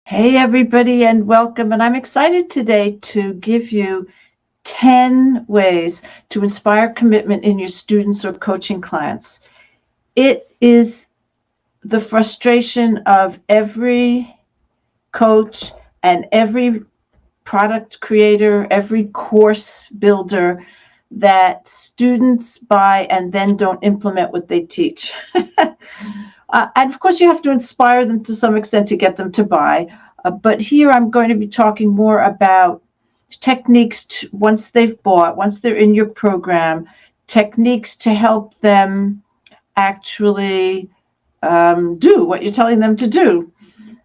Hey, everybody, and welcome. And I'm excited today to give you 10 ways to inspire commitment in your students or coaching clients. It is the frustration of every coach and every product creator, every course builder that students buy and then don't implement what they teach. And of course, you have to inspire them to some extent to get them to buy. But here I'm going to be talking more about techniques once they've bought, once they're in your program, techniques to help them actually do what you're telling them to do.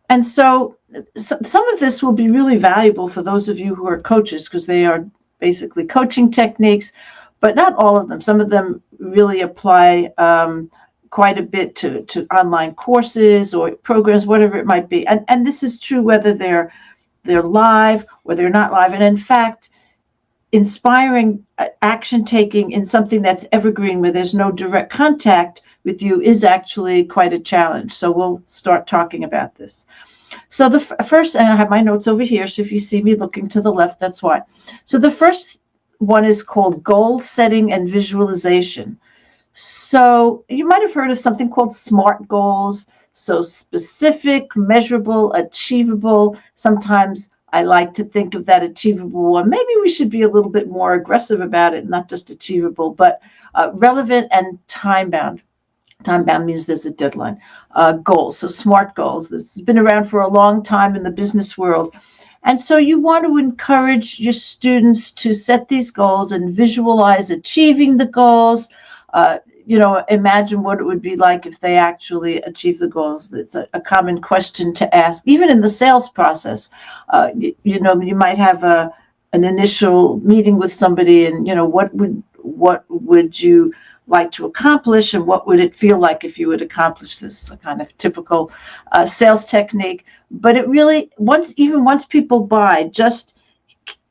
And so some of this will be really valuable for those of you who are coaches because they are basically coaching techniques, but not all of them. Some of them really apply quite a bit to online courses or programs, whatever it might be. And this is true whether they're live or they're not live. And in fact, inspiring action taking in something that's evergreen where there's no direct contact with you is actually quite a challenge. So we'll start talking about this. So the first, and I have my notes over here, so if you see me looking to the left, that's why. So the first one is called goal setting and visualization. So you might have heard of something called SMART goals. So specific, measurable, achievable. Sometimes I like to think of that achievable one. Maybe we should be a little bit more aggressive about it, not just achievable, but relevant and time-bound. Time-bound means there's a deadline. Goals, so SMART goals. This has been around for a long time in the business world. And so you want to encourage your students to set these goals and visualize achieving the goals. Imagine what it would be like if they actually achieve the goals. It's a common question to ask, even in the sales process. You might have an initial meeting with somebody, and what would you like to accomplish, and what would it feel like if you would accomplish this? A kind of typical sales technique. But it really, once people buy, just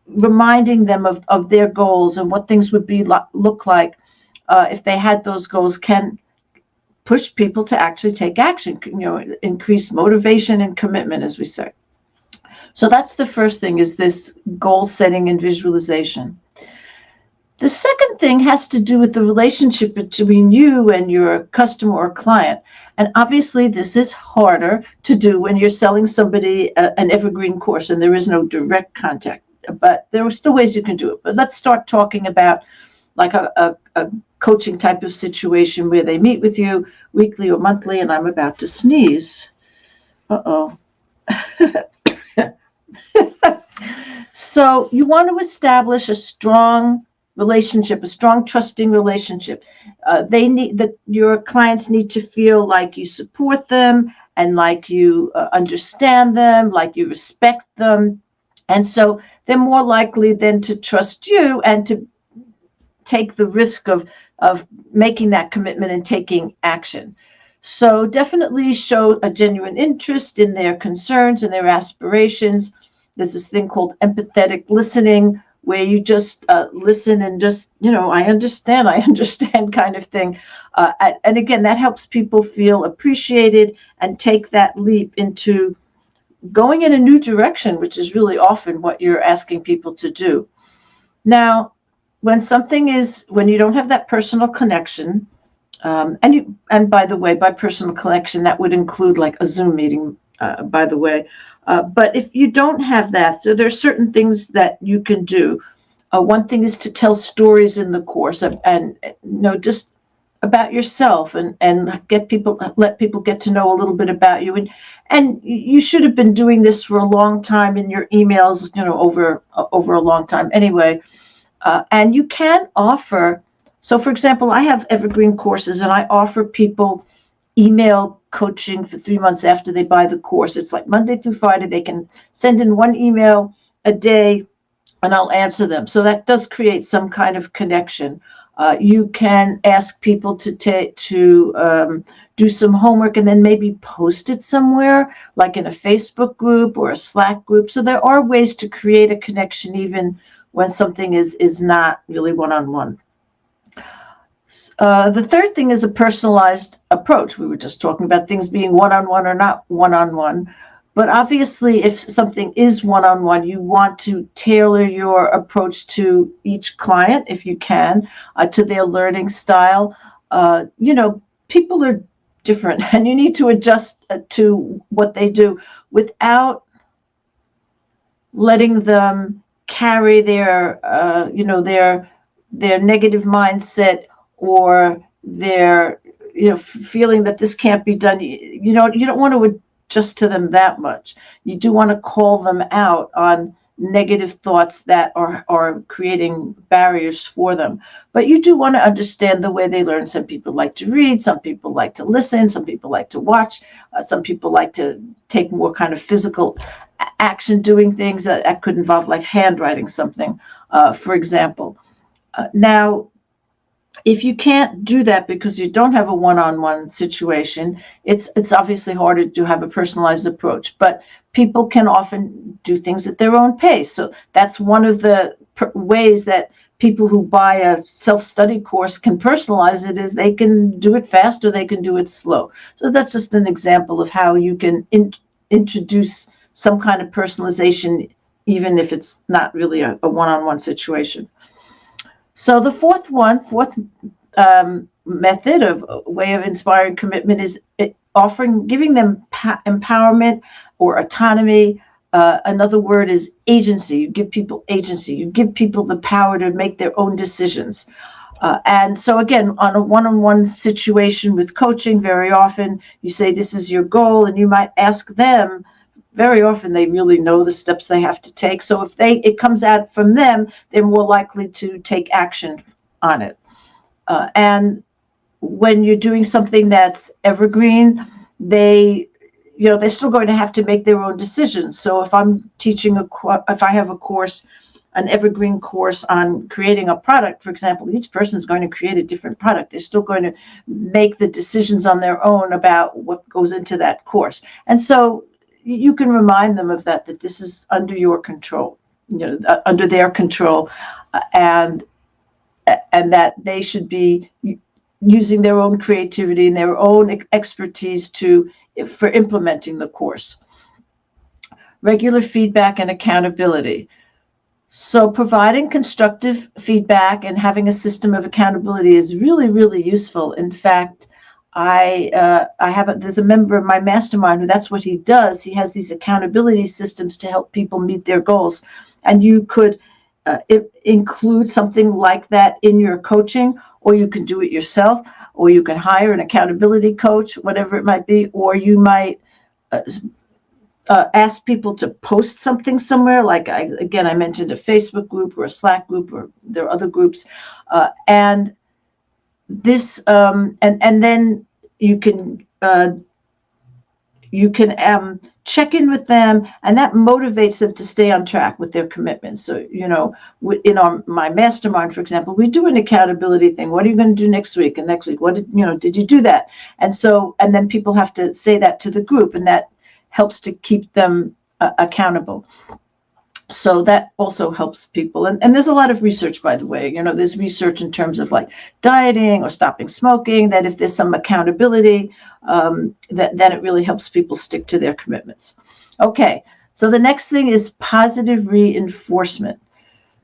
reminding them of their goals and what things would look like if they had those goals can push people to actually take action, increase motivation and commitment, as we say. So that's the first thing, is this goal setting and visualization. The second thing has to do with the relationship between you and your customer or client. And obviously, this is harder to do when you're selling somebody an evergreen course and there is no direct contact. But there are still ways you can do it. But let's start talking about like a coaching type of situation where they meet with you weekly or monthly, and I'm about to sneeze. Uh-oh. So you want to establish a strong relationship, a strong trusting relationship. Your clients need to feel like you support them and like you understand them, like you respect them. And so they're more likely then to trust you and to take the risk of making that commitment and taking action. So definitely show a genuine interest in their concerns and their aspirations. There's this thing called empathetic listening, where you just listen and just, I understand kind of thing. And again, that helps people feel appreciated and take that leap into going in a new direction, which is really often what you're asking people to do. Now, when you don't have that personal connection, and by the way, by personal connection, that would include like a Zoom meeting, by the way. But if you don't have that, so there's certain things that you can do. One thing is to tell stories in the course and just about yourself and let people get to know a little bit about you. And you should have been doing this for a long time in your emails, over a long time anyway. And you can offer, so for example, I have evergreen courses and I offer people email coaching for 3 months after they buy the course. It's like Monday through Friday. They can send in one email a day and I'll answer them. So that does create some kind of connection. You can ask people to do some homework and then maybe post it somewhere, like in a Facebook group or a Slack group. So there are ways to create a connection even when something is not really one-on-one. The third thing is a personalized approach. We were just talking about things being one-on-one or not one-on-one. But obviously, if something is one-on-one, you want to tailor your approach to each client, if you can, to their learning style. People are different, and you need to adjust to what they do without letting them carry their negative mindset, or their feeling that this can't be done. You don't want to adjust to them that much. You do want to call them out on negative thoughts that are creating barriers for them. But you do want to understand the way they learn. Some people like to read, some people like to listen, some people like to watch, some people like to take more kind of physical action, doing things that could involve like handwriting something, for example. Now, if you can't do that because you don't have a one-on-one situation, it's obviously harder to have a personalized approach. But people can often do things at their own pace. So that's one of the ways that people who buy a self-study course can personalize it, is they can do it fast or they can do it slow. So that's just an example of how you can introduce some kind of personalization, even if it's not really a one-on-one situation. So the fourth method of way of inspiring commitment is giving them empowerment or autonomy. Another word is agency. You give people agency. You give people the power to make their own decisions. And so again, on a one-on-one situation with coaching, very often you say, this is your goal, and you might ask them. Very often they really know the steps they have to take. So if it comes out from them, they're more likely to take action on it. And when you're doing something that's evergreen, they're still going to have to make their own decisions. So if I'm teaching if I have a course, an evergreen course on creating a product, for example, each person's going to create a different product. They're still going to make the decisions on their own about what goes into that course. And so you can remind them of that this is under your control, under their control, and that they should be using their own creativity and their own expertise for implementing the course. Regular feedback and accountability. So providing constructive feedback and having a system of accountability is really, really useful. In fact, there's a member of my mastermind who that's what he does. He has these accountability systems to help people meet their goals. And you could include something like that in your coaching, or you can do it yourself, or you can hire an accountability coach, whatever it might be, or you might ask people to post something somewhere. Like I mentioned a Facebook group or a Slack group, or there are other groups, and this and then you can check in with them, and that motivates them to stay on track with their commitments. So in my mastermind, for example, we do an accountability thing. What are you going to do next week? And next week, what did you do that? And then people have to say that to the group, and that helps to keep them accountable. So that also helps people. And there's a lot of research, by the way. There's research in terms of like dieting or stopping smoking, that if there's some accountability, then it really helps people stick to their commitments. Okay, so the next thing is positive reinforcement.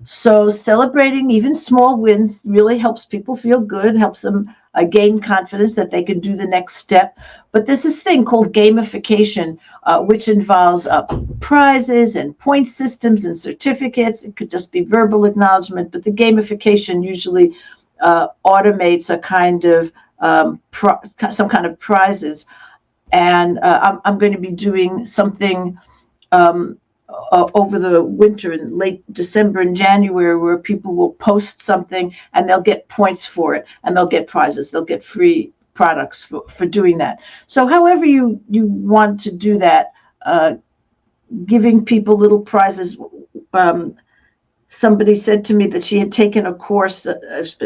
So celebrating even small wins really helps people feel good, helps them gain confidence that they can do the next step. But there's this thing called gamification, which involves prizes and point systems and certificates. It could just be verbal acknowledgement, but the gamification usually automates a kind of some kind of prizes. And I'm going to be doing something over the winter in late December and January, where people will post something and they'll get points for it, and they'll get prizes. They'll get free products for doing that. So however you want to do that, giving people little prizes. Somebody said to me that she had taken a course,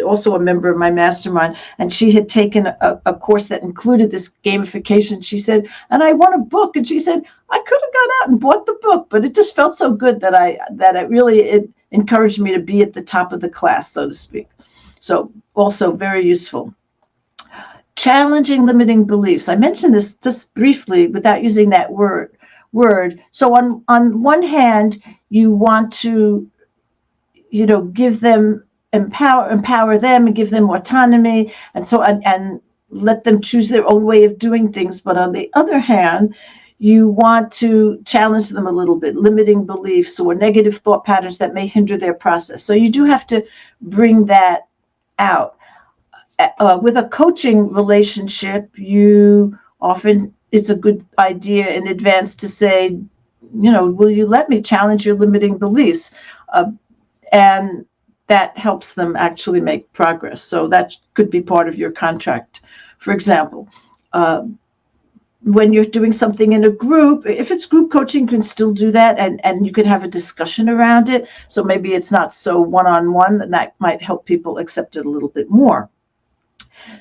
also a member of my mastermind, and she had taken a course that included this gamification. She said, and I won a book. And she said, I could have gone out and bought the book, but it just felt so good that it encouraged me to be at the top of the class, so to speak. So also very useful. Challenging limiting beliefs. I mentioned this just briefly without using that word. word. So on one hand, you want to, give them, empower them and give them autonomy, and let them choose their own way of doing things. But on the other hand, you want to challenge them a little bit, limiting beliefs or negative thought patterns that may hinder their process. So you do have to bring that out. With a coaching relationship, it's a good idea in advance to say, will you let me challenge your limiting beliefs? And that helps them actually make progress. So that could be part of your contract. For example, when you're doing something in a group, if it's group coaching, you can still do that, and you can have a discussion around it. So maybe it's not so one-on-one, and that might help people accept it a little bit more.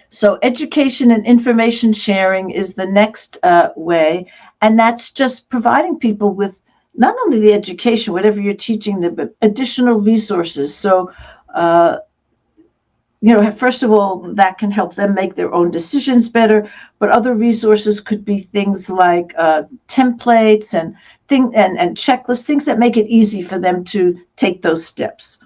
So education and information sharing is the next way, and that's just providing people with not only the education, whatever you're teaching them, but additional resources. So, first of all, that can help them make their own decisions better, but other resources could be things like templates and checklists, things that make it easy for them to take those steps.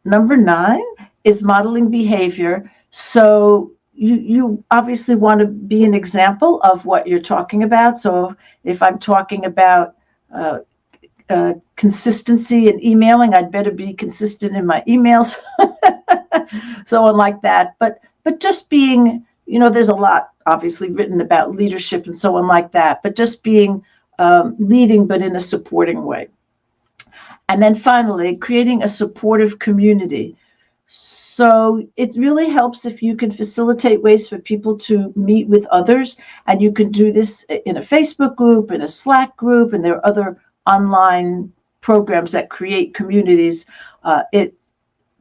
Number 9 is modeling behavior. So you obviously want to be an example of what you're talking about. So if I'm talking about consistency in emailing, I'd better be consistent in my emails, so on like that. But just being, there's a lot obviously written about leadership and so on like that, but just being leading, but in a supporting way. And then finally, creating a supportive community. So it really helps if you can facilitate ways for people to meet with others, and you can do this in a Facebook group, in a Slack group, and there are other online programs that create communities.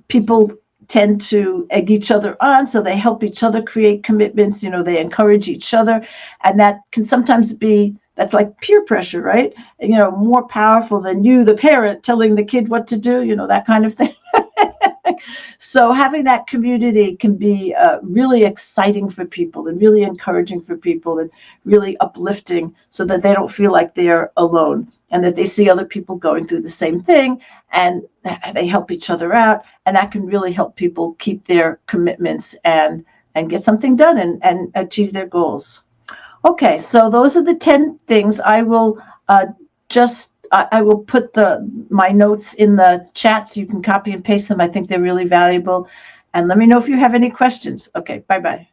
People tend to egg each other on, so they help each other create commitments. They encourage each other, and that can sometimes that's like peer pressure, right? More powerful than you, the parent, telling the kid what to do, that kind of thing. So having that community can be really exciting for people and really encouraging for people and really uplifting, so that they don't feel like they're alone, and that they see other people going through the same thing, and they help each other out. And that can really help people keep their commitments and get something done and achieve their goals. Okay, so those are the 10 things. I will I will put my notes in the chat so you can copy and paste them. I think they're really valuable. And let me know if you have any questions. Okay, bye-bye.